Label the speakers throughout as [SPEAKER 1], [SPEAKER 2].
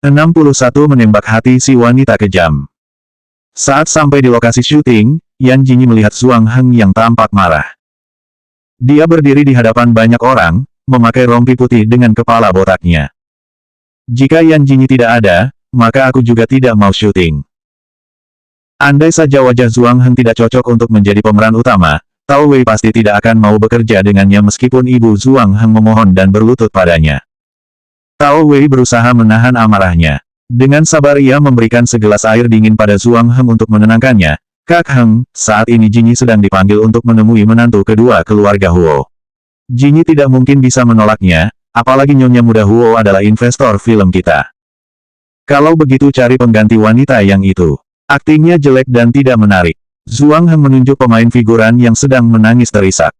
[SPEAKER 1] 61 menembak hati si wanita kejam. Saat sampai di lokasi syuting, Yan Jinyi melihat Zhuang Heng yang tampak marah. Dia berdiri di hadapan banyak orang, memakai rompi putih dengan kepala botaknya. Jika Yan Jinyi tidak ada, maka aku juga tidak mau syuting. Andai saja wajah Zhuang Heng tidak cocok untuk menjadi pemeran utama, Tao Wei pasti tidak akan mau bekerja dengannya meskipun ibu Zhuang Heng memohon dan berlutut padanya. Tao Wei berusaha menahan amarahnya. Dengan sabar ia memberikan segelas air dingin pada Zhuang Heng untuk menenangkannya. Kak Heng, saat ini Jinyi sedang dipanggil untuk menemui menantu kedua keluarga Huo. Jinyi tidak mungkin bisa menolaknya, apalagi nyonya muda Huo adalah investor film kita. Kalau begitu cari pengganti wanita yang itu. Aktingnya jelek dan tidak menarik. Zhuang Heng menunjuk pemain figuran yang sedang menangis terisak.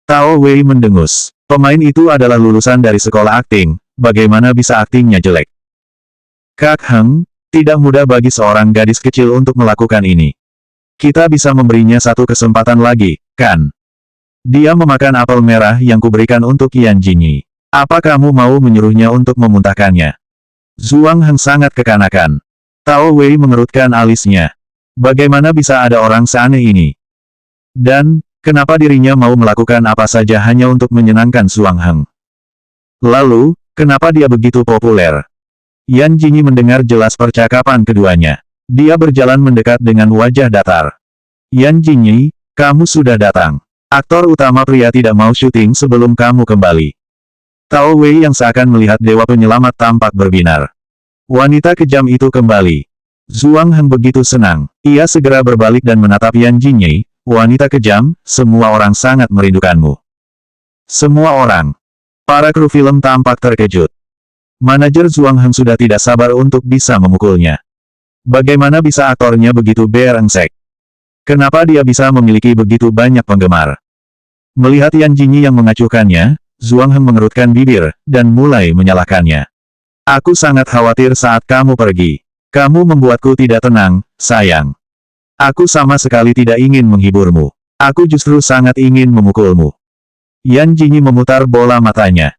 [SPEAKER 1] Tao Wei mendengus. Pemain itu adalah lulusan dari sekolah akting. Bagaimana bisa aktingnya jelek? Kak Heng, tidak mudah bagi seorang gadis kecil untuk melakukan ini. Kita bisa memberinya satu kesempatan lagi, kan? Dia memakan apel merah yang kuberikan untuk Yan Jinyi. Apa kamu mau menyuruhnya untuk memuntahkannya? Zhuang Heng sangat kekanakan. Tao Wei mengerutkan alisnya. Bagaimana bisa ada orang seaneh ini? Dan, kenapa dirinya mau melakukan apa saja hanya untuk menyenangkan Zhuang Heng? Lalu, kenapa dia begitu populer? Yan Jinyi mendengar jelas percakapan keduanya. Dia berjalan mendekat dengan wajah datar. Yan Jinyi, kamu sudah datang. Aktor utama pria tidak mau syuting sebelum kamu kembali. Tao Wei yang seakan melihat dewa penyelamat tampak berbinar. Wanita kejam itu kembali. Zhuang Heng begitu senang. Ia segera berbalik dan menatap Yan Jinyi. Wanita kejam, semua orang sangat merindukanmu. Semua orang. Para kru film tampak terkejut. Manajer Zhuang Heng sudah tidak sabar untuk bisa memukulnya. Bagaimana bisa aktornya begitu brengsek? Kenapa dia bisa memiliki begitu banyak penggemar? Melihat Yan Jinyi yang mengacuhkannya, Zhuang Heng mengerutkan bibir, dan mulai menyalahkannya. Aku sangat khawatir saat kamu pergi. Kamu membuatku tidak tenang, sayang. Aku sama sekali tidak ingin menghiburmu. Aku justru sangat ingin memukulmu. Yan Jinyi memutar bola matanya.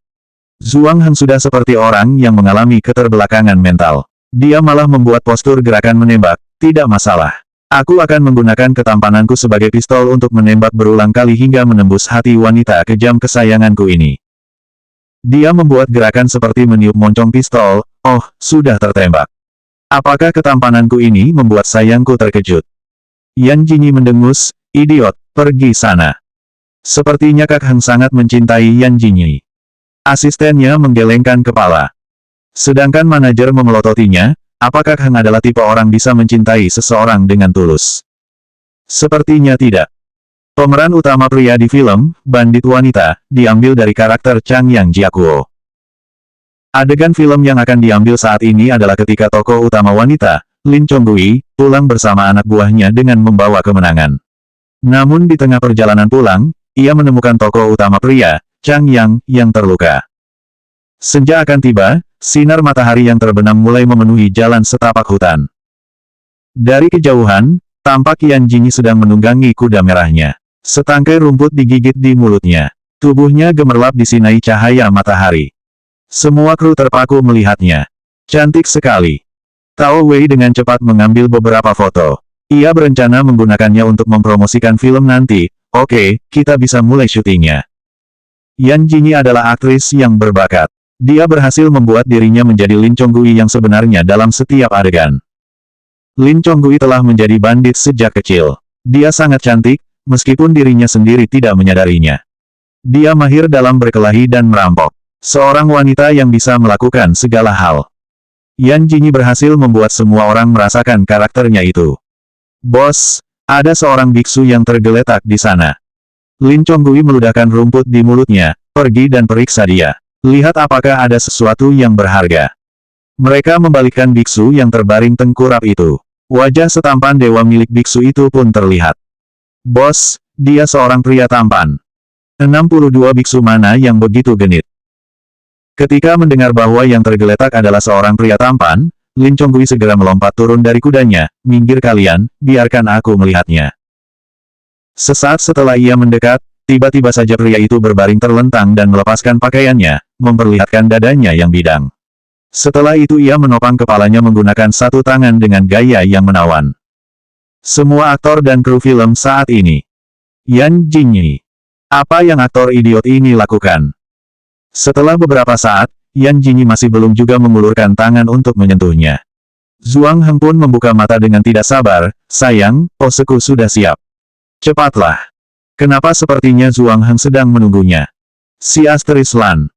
[SPEAKER 1] Zhuang Heng sudah seperti orang yang mengalami keterbelakangan mental. Dia malah membuat postur gerakan menembak, tidak masalah. Aku akan menggunakan ketampananku sebagai pistol untuk menembak berulang kali hingga menembus hati wanita kejam kesayanganku ini. Dia membuat gerakan seperti meniup moncong pistol, oh, sudah tertembak. Apakah ketampananku ini membuat sayangku terkejut? Yan Jinyi mendengus, idiot, pergi sana. Sepertinya Kak Heng sangat mencintai Yan Jinyi. Asistennya menggelengkan kepala. Sedangkan manajer memelototinya, apakah Kak Heng adalah tipe orang bisa mencintai seseorang dengan tulus? Sepertinya tidak. Pemeran utama pria di film, Bandit Wanita, diambil dari karakter Chang Yang Jiakuo. Adegan film yang akan diambil saat ini adalah ketika tokoh utama wanita, Lin Chonggui, pulang bersama anak buahnya dengan membawa kemenangan. Namun di tengah perjalanan pulang, ia menemukan tokoh utama pria, Chang Yang, yang terluka. Senja akan tiba, sinar matahari yang terbenam mulai memenuhi jalan setapak hutan. Dari kejauhan, tampak Yan Jinyi sedang menunggangi kuda merahnya. Setangkai rumput digigit di mulutnya. Tubuhnya gemerlap disinai cahaya matahari. Semua kru terpaku melihatnya. Cantik sekali. Tao Wei dengan cepat mengambil beberapa foto. Ia berencana menggunakannya untuk mempromosikan film nanti. Oke, kita bisa mulai syutingnya. Yan Jinyi adalah aktris yang berbakat. Dia berhasil membuat dirinya menjadi Lin Chonggui yang sebenarnya dalam setiap adegan. Lin Chonggui telah menjadi bandit sejak kecil. Dia sangat cantik, meskipun dirinya sendiri tidak menyadarinya. Dia mahir dalam berkelahi dan merampok. Seorang wanita yang bisa melakukan segala hal. Yan Jinyi berhasil membuat semua orang merasakan karakternya itu. Bos, ada seorang biksu yang tergeletak di sana. Lin Chonggui meludahkan rumput di mulutnya, pergi dan periksa dia. Lihat apakah ada sesuatu yang berharga. Mereka membalikkan biksu yang terbaring tengkurap itu. Wajah setampan dewa milik biksu itu pun terlihat. Bos, dia seorang pria tampan. 62 biksu mana yang begitu genit? Ketika mendengar bahwa yang tergeletak adalah seorang pria tampan, Lin Chonggui segera melompat turun dari kudanya. Minggir kalian, biarkan aku melihatnya. Sesaat setelah ia mendekat, tiba-tiba saja pria itu berbaring terlentang dan melepaskan pakaiannya, memperlihatkan dadanya yang bidang. Setelah itu ia menopang kepalanya menggunakan satu tangan dengan gaya yang menawan. Semua aktor dan kru film saat ini. Yan Jinyi. Apa yang aktor idiot ini lakukan? Setelah beberapa saat, Yan Jinyi masih belum juga mengulurkan tangan untuk menyentuhnya. Zhuang Heng pun membuka mata dengan tidak sabar, sayang, poseku sudah siap. Cepatlah. Kenapa sepertinya Zhuang Heng sedang menunggunya? Si Asteris Lan.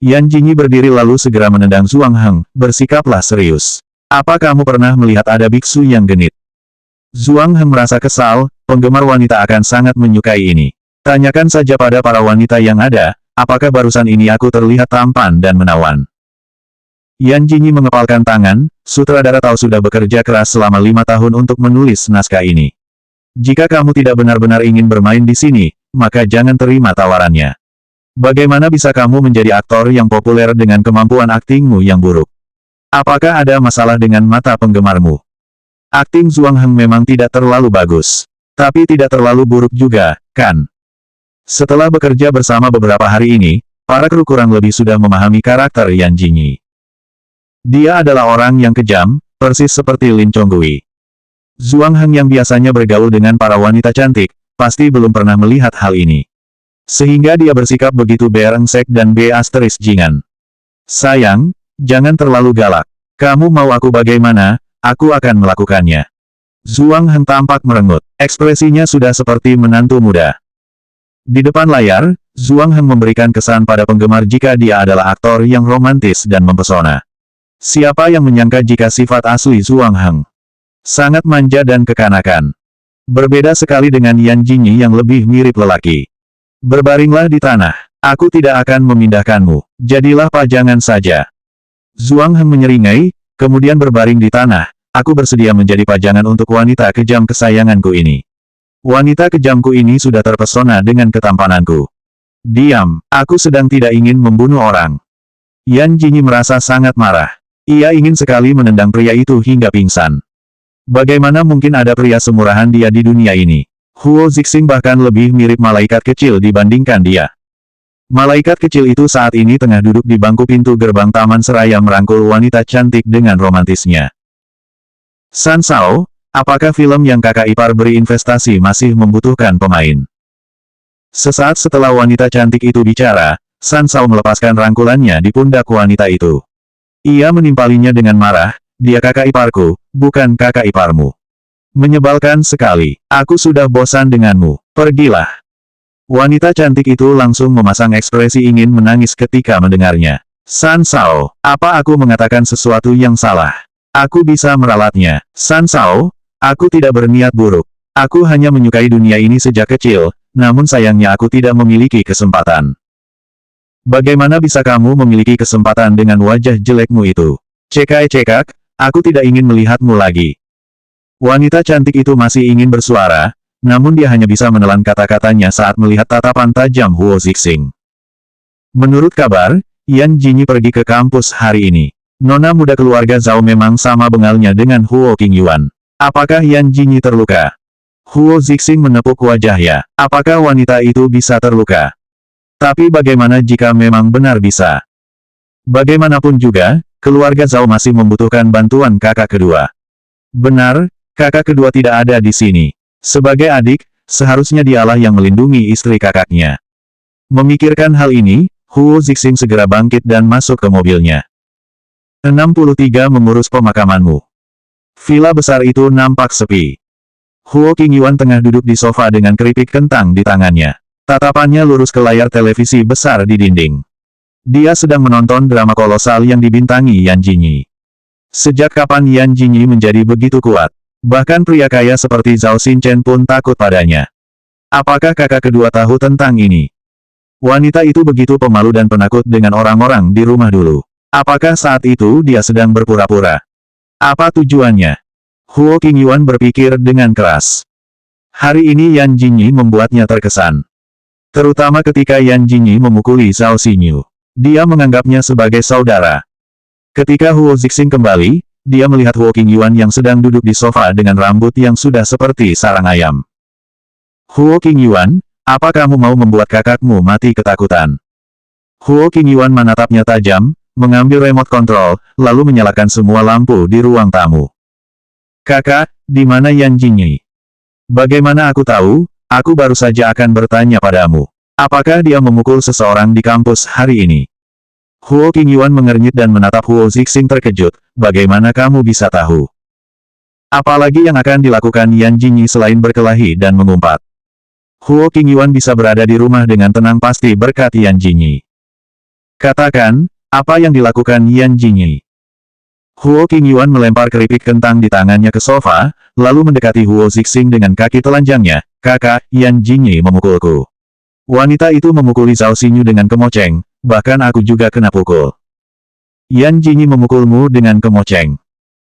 [SPEAKER 1] Yan Jinyi berdiri lalu segera menendang Zhuang Heng, bersikaplah serius. Apa kamu pernah melihat ada biksu yang genit? Zhuang Heng merasa kesal, penggemar wanita akan sangat menyukai ini. Tanyakan saja pada para wanita yang ada, apakah barusan ini aku terlihat tampan dan menawan? Yan Jinyi mengepalkan tangan, sutradara tahu sudah bekerja keras selama 5 tahun untuk menulis naskah ini. Jika kamu tidak benar-benar ingin bermain di sini, maka jangan terima tawarannya. Bagaimana bisa kamu menjadi aktor yang populer dengan kemampuan aktingmu yang buruk? Apakah ada masalah dengan mata penggemarmu? Akting Zhuang Heng memang tidak terlalu bagus. Tapi tidak terlalu buruk juga, kan? Setelah bekerja bersama beberapa hari ini, para kru kurang lebih sudah memahami karakter Yan Jinyi. Dia adalah orang yang kejam, persis seperti Lin Chonggui. Zhuang Heng yang biasanya bergaul dengan para wanita cantik, pasti belum pernah melihat hal ini. Sehingga dia bersikap begitu berengsek dan jingan. Sayang, jangan terlalu galak. Kamu mau aku bagaimana, aku akan melakukannya. Zhuang Heng tampak merengut. Ekspresinya sudah seperti menantu muda. Di depan layar, Zhuang Heng memberikan kesan pada penggemar jika dia adalah aktor yang romantis dan mempesona. Siapa yang menyangka jika sifat asli Zhuang Heng sangat manja dan kekanakan. Berbeda sekali dengan Yan Jinyi yang lebih mirip lelaki. Berbaringlah di tanah. Aku tidak akan memindahkanmu. Jadilah pajangan saja. Zhuang Heng menyeringai, kemudian berbaring di tanah. Aku bersedia menjadi pajangan untuk wanita kejam kesayanganku ini. Wanita kejamku ini sudah terpesona dengan ketampananku. Diam, aku sedang tidak ingin membunuh orang. Yan Jinyi merasa sangat marah. Ia ingin sekali menendang pria itu hingga pingsan. Bagaimana mungkin ada pria semurahan dia di dunia ini? Huo Zixing bahkan lebih mirip malaikat kecil dibandingkan dia. Malaikat kecil itu saat ini tengah duduk di bangku pintu gerbang taman seraya merangkul wanita cantik dengan romantisnya. San Shao, apakah film yang kakak ipar beri investasi masih membutuhkan pemain? Sesaat setelah wanita cantik itu bicara, San Shao melepaskan rangkulannya di pundak wanita itu. Ia menimpalinya dengan marah, dia kakak iparku, bukan kakak iparmu. Menyebalkan sekali. Aku sudah bosan denganmu. Pergilah. Wanita cantik itu langsung memasang ekspresi ingin menangis ketika mendengarnya. San Shao, apa aku mengatakan sesuatu yang salah? Aku bisa meralatnya. San Shao, aku tidak berniat buruk. Aku hanya menyukai dunia ini sejak kecil, namun sayangnya aku tidak memiliki kesempatan. Bagaimana bisa kamu memiliki kesempatan dengan wajah jelekmu itu? Cekak, aku tidak ingin melihatmu lagi. Wanita cantik itu masih ingin bersuara, namun dia hanya bisa menelan kata-katanya saat melihat tatapan tajam Huo Zixing. Menurut kabar, Yan Jinyi pergi ke kampus hari ini. Nona muda keluarga Zhao memang sama bengalnya dengan Huo Qingyuan. Apakah Yan Jinyi terluka? Huo Zixing menepuk wajahnya. Apakah wanita itu bisa terluka? Tapi bagaimana jika memang benar bisa? Bagaimanapun juga, keluarga Zhao masih membutuhkan bantuan kakak kedua. Benar, kakak kedua tidak ada di sini. Sebagai adik, seharusnya dialah yang melindungi istri kakaknya. Memikirkan hal ini, Huo Zixing segera bangkit dan masuk ke mobilnya. 63 Mengurus pemakamanmu. Villa besar itu nampak sepi. Huo Qingyuan tengah duduk di sofa dengan keripik kentang di tangannya. Tatapannya lurus ke layar televisi besar di dinding. Dia sedang menonton drama kolosal yang dibintangi Yan Jinyi. Sejak kapan Yan Jinyi menjadi begitu kuat? Bahkan pria kaya seperti Zhao Xinchen pun takut padanya. Apakah kakak kedua tahu tentang ini? Wanita itu begitu pemalu dan penakut dengan orang-orang di rumah dulu. Apakah saat itu dia sedang berpura-pura? Apa tujuannya? Huo Qingyuan berpikir dengan keras. Hari ini Yan Jinyi membuatnya terkesan. Terutama ketika Yan Jinyi memukuli Zhao Xinyu. Dia menganggapnya sebagai saudara. Ketika Huo Zixing kembali, dia melihat Huo Qingyuan yang sedang duduk di sofa dengan rambut yang sudah seperti sarang ayam. Huo Qingyuan, apa kamu mau membuat kakakmu mati ketakutan? Huo Qingyuan menatapnya tajam, mengambil remote control, lalu menyalakan semua lampu di ruang tamu. Kakak, di mana Yan Jinyi? Bagaimana aku tahu? Aku baru saja akan bertanya padamu. Apakah dia memukul seseorang di kampus hari ini? Huo Qingyuan mengernyit dan menatap Huo Zixing terkejut. Bagaimana kamu bisa tahu? Apalagi yang akan dilakukan Yan Jinyi selain berkelahi dan mengumpat? Huo Qingyuan bisa berada di rumah dengan tenang pasti berkat Yan Jinyi. Katakan, apa yang dilakukan Yan Jinyi? Huo Qingyuan melempar keripik kentang di tangannya ke sofa, lalu mendekati Huo Zixing dengan kaki telanjangnya. Kakak, Yan Jinyi memukulku. Wanita itu memukuli Zhao Xinyu dengan kemoceng, bahkan aku juga kena pukul. Yan Jinyi memukulmu dengan kemoceng.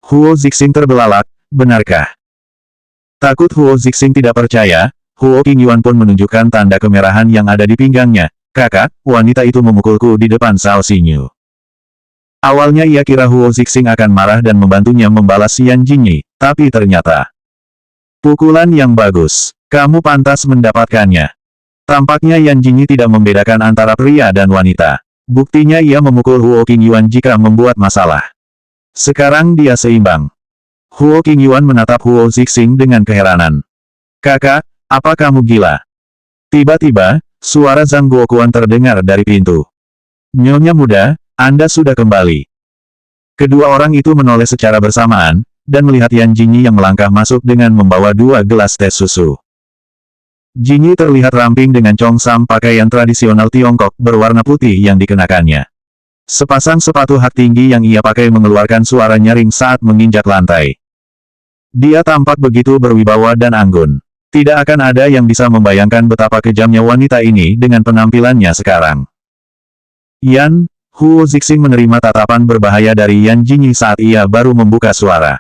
[SPEAKER 1] Huo Zixing terbelalak, benarkah? Takut Huo Zixing tidak percaya, Huo Qingyuan pun menunjukkan tanda kemerahan yang ada di pinggangnya. Kakak, wanita itu memukulku di depan Zhao Xinyu. Awalnya ia kira Huo Zixing akan marah dan membantunya membalas Yan Jinyi, tapi ternyata. Pukulan yang bagus. Kamu pantas mendapatkannya. Tampaknya Yan Jinyi tidak membedakan antara pria dan wanita. Buktinya ia memukul Huo Qingyuan jika membuat masalah. Sekarang dia seimbang. Huo Qingyuan menatap Huo Zixing dengan keheranan. Kakak, apa kamu gila? Tiba-tiba, suara Zhang Guoquan terdengar dari pintu. Nyonya muda, Anda sudah kembali. Kedua orang itu menoleh secara bersamaan, dan melihat Yan Jinyi yang melangkah masuk dengan membawa 2 gelas teh susu. Jinyi terlihat ramping dengan congsam pakaian tradisional Tiongkok berwarna putih yang dikenakannya. Sepasang sepatu hak tinggi yang ia pakai mengeluarkan suara nyaring saat menginjak lantai. Dia tampak begitu berwibawa dan anggun. Tidak akan ada yang bisa membayangkan betapa kejamnya wanita ini dengan penampilannya sekarang. Yan, Huo Zixing menerima tatapan berbahaya dari Yan Jinyi saat ia baru membuka suara.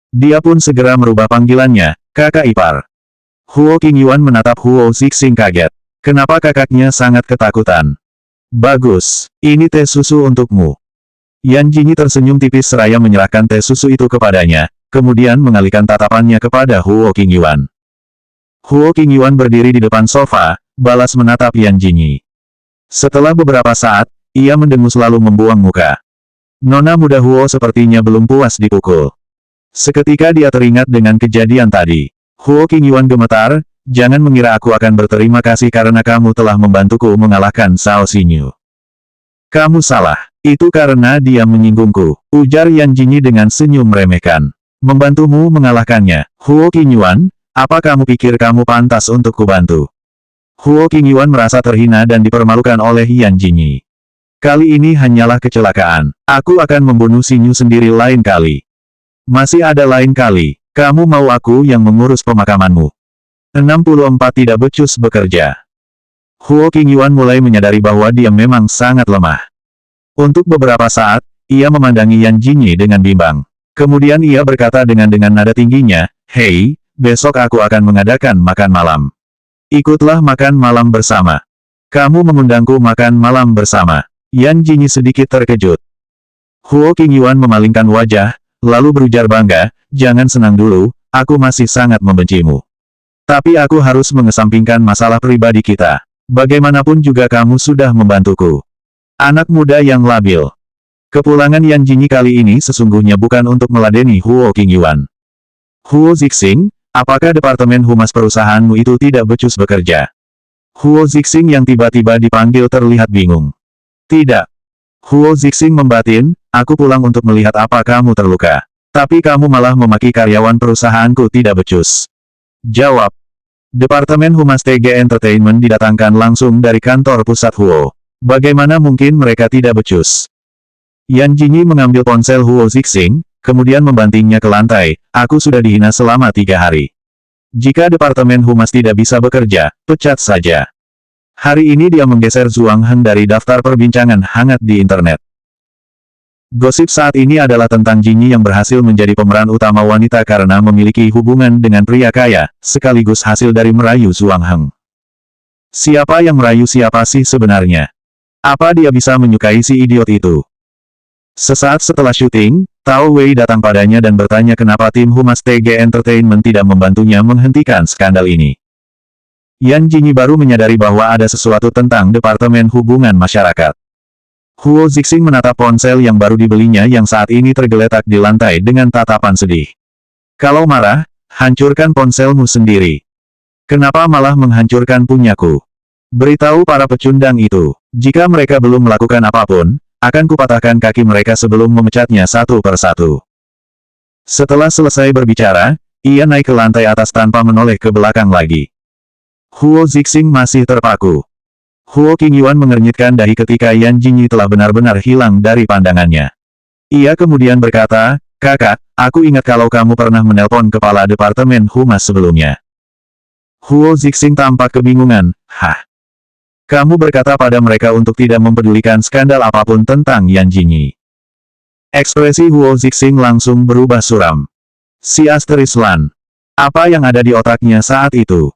[SPEAKER 1] Dia pun segera merubah panggilannya, kakak ipar. Huo Qingyuan menatap Huo Zixing kaget. Kenapa kakaknya sangat ketakutan? Bagus, ini teh susu untukmu. Yan Jinyi tersenyum tipis seraya menyerahkan teh susu itu kepadanya, kemudian mengalihkan tatapannya kepada Huo Qingyuan. Huo Qingyuan berdiri di depan sofa, balas menatap Yan Jinyi. Setelah beberapa saat, ia mendengus lalu membuang muka. Nona muda Huo sepertinya belum puas dipukul. Seketika dia teringat dengan kejadian tadi. Huo Qingyuan gemetar, jangan mengira aku akan berterima kasih karena kamu telah membantuku mengalahkan Zhao Xinyu. Kamu salah, itu karena dia menyinggungku, ujar Yan Jinyi dengan senyum meremehkan. Membantumu mengalahkannya, Huo Qingyuan, apa kamu pikir kamu pantas untuk kubantu? Huo Qingyuan merasa terhina dan dipermalukan oleh Yan Jinyi. Kali ini hanyalah kecelakaan. Aku akan membunuh Xinyu sendiri lain kali. Masih ada lain kali. Kamu mau aku yang mengurus pemakamanmu? 64 tidak becus bekerja. Huo Qingyuan mulai menyadari bahwa dia memang sangat lemah. Untuk beberapa saat, ia memandangi Yan Jinyi dengan bimbang. Kemudian ia berkata dengan nada tingginya, Hei, besok aku akan mengadakan makan malam. Ikutlah makan malam bersama. Kamu mengundangku makan malam bersama. Yan Jinyi sedikit terkejut. Huo Qingyuan memalingkan wajah, lalu berujar bangga, jangan senang dulu, aku masih sangat membencimu. Tapi aku harus mengesampingkan masalah pribadi kita. Bagaimanapun juga kamu sudah membantuku. Anak muda yang labil. Kepulangan Yan Jinyi kali ini sesungguhnya bukan untuk meladeni Huo Qingyuan. Huo Zixing, apakah departemen humas perusahaanmu itu tidak becus bekerja? Huo Zixing yang tiba-tiba dipanggil terlihat bingung. Tidak. Huo Zixing membatin, aku pulang untuk melihat apa kamu terluka. Tapi kamu malah memaki karyawan perusahaanku tidak becus. Jawab. Departemen Humas TG Entertainment didatangkan langsung dari kantor pusat Huo. Bagaimana mungkin mereka tidak becus? Yan Jinyi mengambil ponsel Huo Zixing, kemudian membantingnya ke lantai, aku sudah dihina selama 3 hari. Jika Departemen Humas tidak bisa bekerja, pecat saja. Hari ini dia menggeser Zhuang Heng dari daftar perbincangan hangat di internet. Gosip saat ini adalah tentang Jinyi yang berhasil menjadi pemeran utama wanita karena memiliki hubungan dengan pria kaya, sekaligus hasil dari merayu Zhuang Heng. Siapa yang merayu siapa sih sebenarnya? Apa dia bisa menyukai si idiot itu? Sesaat setelah syuting, Tao Wei datang padanya dan bertanya kenapa tim Humas TG Entertainment tidak membantunya menghentikan skandal ini. Yan Jinyi baru menyadari bahwa ada sesuatu tentang Departemen Hubungan Masyarakat. Huo Zixing menatap ponsel yang baru dibelinya yang saat ini tergeletak di lantai dengan tatapan sedih. Kalau marah, hancurkan ponselmu sendiri. Kenapa malah menghancurkan punyaku? Beritahu para pecundang itu, jika mereka belum melakukan apapun, akan kupatahkan kaki mereka sebelum memecatnya satu persatu. Setelah selesai berbicara, ia naik ke lantai atas tanpa menoleh ke belakang lagi. Huo Zixing masih terpaku. Huo Qingyuan mengernyitkan dahi ketika Yan Jinyi telah benar-benar hilang dari pandangannya. Ia kemudian berkata, "Kakak, aku ingat kalau kamu pernah menelpon kepala Departemen Humas sebelumnya." Huo Zixing tampak kebingungan, "Hah? Kamu berkata pada mereka untuk tidak mempedulikan skandal apapun tentang Yan Jinyi." Ekspresi Huo Zixing langsung berubah suram. Si Asteris Lan. Apa yang ada di otaknya saat itu?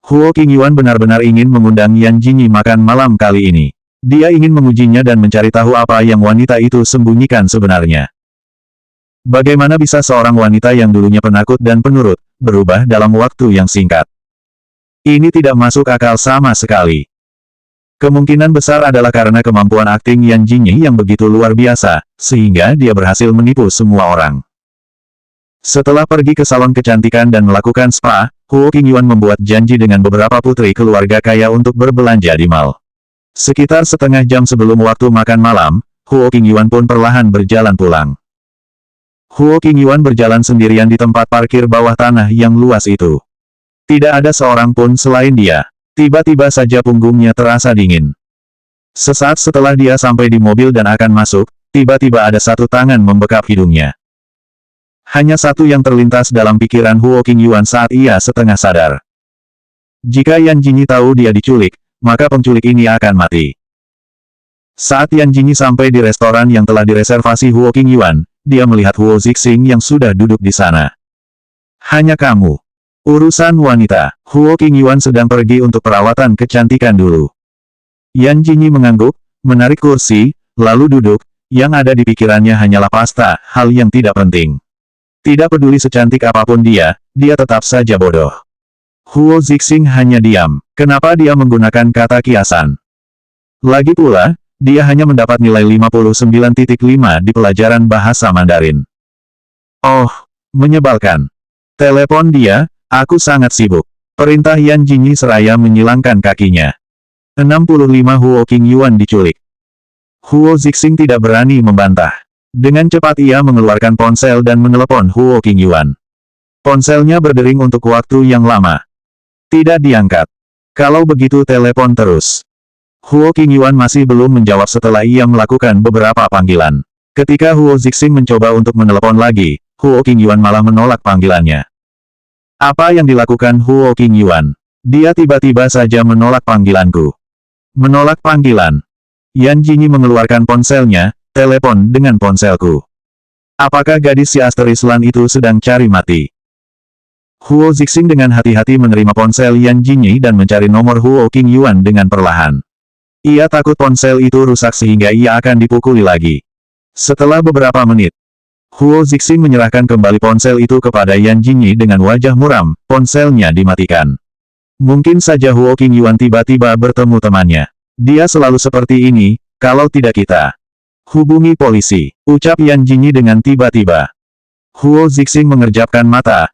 [SPEAKER 1] Huo Qingyuan benar-benar ingin mengundang Yan Jinyi makan malam kali ini. Dia ingin mengujinya dan mencari tahu apa yang wanita itu sembunyikan sebenarnya. Bagaimana bisa seorang wanita yang dulunya penakut dan penurut, berubah dalam waktu yang singkat? Ini tidak masuk akal sama sekali. Kemungkinan besar adalah karena kemampuan akting Yan Jinyi yang begitu luar biasa, sehingga dia berhasil menipu semua orang. Setelah pergi ke salon kecantikan dan melakukan spa, Huo Qingyuan membuat janji dengan beberapa putri keluarga kaya untuk berbelanja di mall. Sekitar setengah jam sebelum waktu makan malam, Huo Qingyuan pun perlahan berjalan pulang. Huo Qingyuan berjalan sendirian di tempat parkir bawah tanah yang luas itu. Tidak ada seorang pun selain dia. Tiba-tiba saja punggungnya terasa dingin. Sesaat setelah dia sampai di mobil dan akan masuk, tiba-tiba ada satu tangan membekap hidungnya. Hanya satu yang terlintas dalam pikiran Huo Qingyuan saat ia setengah sadar. Jika Yan Jinyi tahu dia diculik, maka penculik ini akan mati. Saat Yan Jinyi sampai di restoran yang telah direservasi Huo Qingyuan, dia melihat Huo Zixing yang sudah duduk di sana. Hanya kamu. Urusan wanita. Huo Qingyuan sedang pergi untuk perawatan kecantikan dulu. Yan Jinyi mengangguk, menarik kursi, lalu duduk. Yang ada di pikirannya hanyalah pasta, hal yang tidak penting. Tidak peduli secantik apapun dia tetap saja bodoh. Huo Zixing hanya diam. Kenapa dia menggunakan kata kiasan? Lagi pula, dia hanya mendapat nilai 59.5 di pelajaran bahasa Mandarin. Oh, menyebalkan. Telepon dia, aku sangat sibuk. Perintah Yan Jinyi seraya menyilangkan kakinya. 65 Huo Qingyuan diculik. Huo Zixing tidak berani membantah. Dengan cepat ia mengeluarkan ponsel dan menelepon Huo Qingyuan. Ponselnya berdering untuk waktu yang lama. Tidak diangkat. Kalau begitu telepon terus. Huo Qingyuan masih belum menjawab setelah ia melakukan beberapa panggilan. Ketika Huo Zixing mencoba untuk menelepon lagi, Huo Qingyuan malah menolak panggilannya. Apa yang dilakukan Huo Qingyuan? Dia tiba-tiba saja menolak panggilanku. Menolak panggilan. Yan Jinyi mengeluarkan ponselnya, telepon dengan ponselku. Apakah gadis si Asteris Lan itu sedang cari mati? Huo Zixing dengan hati-hati menerima ponsel Yan Jinyi dan mencari nomor Huo Qingyuan dengan perlahan. Ia takut ponsel itu rusak sehingga ia akan dipukuli lagi. Setelah beberapa menit, Huo Zixing menyerahkan kembali ponsel itu kepada Yan Jinyi dengan wajah muram, ponselnya dimatikan. Mungkin saja Huo Qingyuan tiba-tiba bertemu temannya. Dia selalu seperti ini, kalau tidak kita. Hubungi polisi, ucap Yan Jinyi dengan tiba-tiba. Huo Zixing mengerjapkan mata,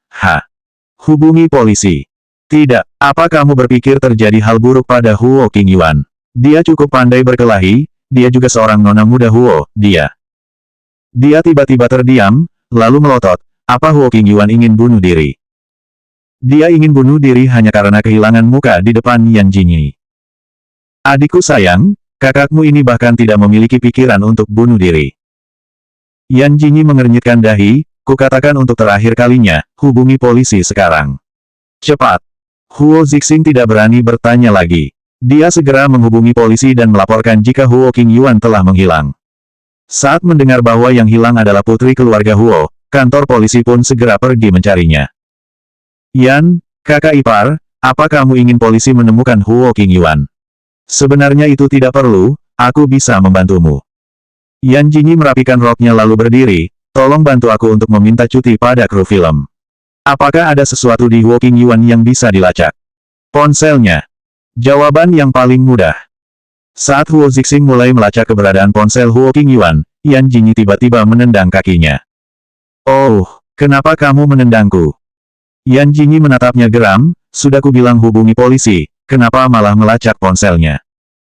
[SPEAKER 1] Hubungi polisi. Tidak, apa kamu berpikir terjadi hal buruk pada Huo Qingyuan? Dia cukup pandai berkelahi, dia juga seorang nona muda Huo, dia. Dia tiba-tiba terdiam, lalu melotot, apa Huo Qingyuan ingin bunuh diri? Dia ingin bunuh diri hanya karena kehilangan muka di depan Yan Jinyi. Adikku sayang, kakakmu ini bahkan tidak memiliki pikiran untuk bunuh diri. Yan Jinyi mengernyitkan dahi, kukatakan untuk terakhir kalinya, hubungi polisi sekarang. Cepat. Huo Zixing tidak berani bertanya lagi. Dia segera menghubungi polisi dan melaporkan jika Huo Qingyuan telah menghilang. Saat mendengar bahwa yang hilang adalah putri keluarga Huo, kantor polisi pun segera pergi mencarinya. Yan, kakak ipar, apa kamu ingin polisi menemukan Huo Qingyuan? Sebenarnya itu tidak perlu, aku bisa membantumu. Yan Jinyi merapikan roknya lalu berdiri, tolong bantu aku untuk meminta cuti pada kru film. Apakah ada sesuatu di Huo Qingyuan yang bisa dilacak? Ponselnya. Jawaban yang paling mudah. Saat Huo Zixing mulai melacak keberadaan ponsel Huo Qingyuan, Yan Jingyi tiba-tiba menendang kakinya. Oh, kenapa kamu menendangku? Yan Jingyi menatapnya geram, sudah kubilang hubungi polisi, kenapa malah melacak ponselnya?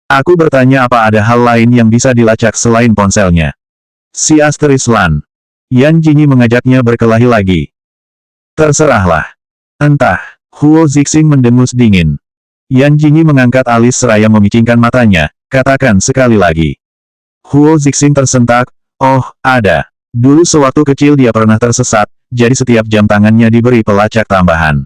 [SPEAKER 1] Aku bertanya apa ada hal lain yang bisa dilacak selain ponselnya. Si Asteris Lan. Yan Jingyi mengajaknya berkelahi lagi. Terserahlah. Entah. Huo Zixing mendengus dingin. Yan Jingyi mengangkat alis seraya memicingkan matanya, katakan sekali lagi. Huo Zixing tersentak, oh, ada. Dulu sewaktu kecil dia pernah tersesat, jadi setiap jam tangannya diberi pelacak tambahan.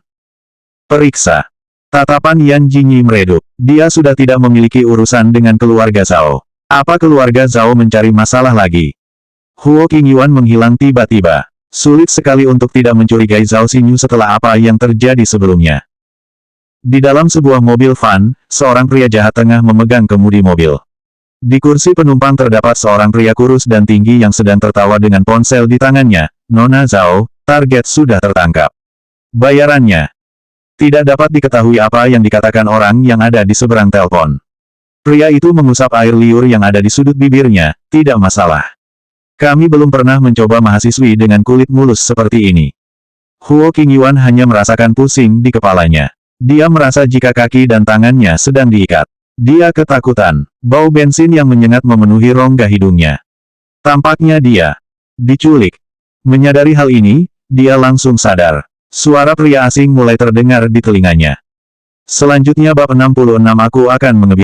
[SPEAKER 1] Periksa. Tatapan Yan Jingyi meredup. Dia sudah tidak memiliki urusan dengan keluarga Zhao. Apa keluarga Zhao mencari masalah lagi? Huo Qingyuan menghilang tiba-tiba. Sulit sekali untuk tidak mencurigai Zhao Xinyu setelah apa yang terjadi sebelumnya. Di dalam sebuah mobil van, seorang pria jahat tengah memegang kemudi mobil. Di kursi penumpang terdapat seorang pria kurus dan tinggi yang sedang tertawa dengan ponsel di tangannya. Nona Zhao, target sudah tertangkap. Bayarannya. Tidak dapat diketahui apa yang dikatakan orang yang ada di seberang telepon. Pria itu mengusap air liur yang ada di sudut bibirnya, tidak masalah. Kami belum pernah mencoba mahasiswi dengan kulit mulus seperti ini. Huo Qingyuan hanya merasakan pusing di kepalanya. Dia merasa jika kaki dan tangannya sedang diikat. Dia ketakutan. Bau bensin yang menyengat memenuhi rongga hidungnya. Tampaknya dia diculik. Menyadari hal ini, dia langsung sadar. Suara pria asing mulai terdengar di telinganya. Selanjutnya bab 66 aku akan mengebiarkan.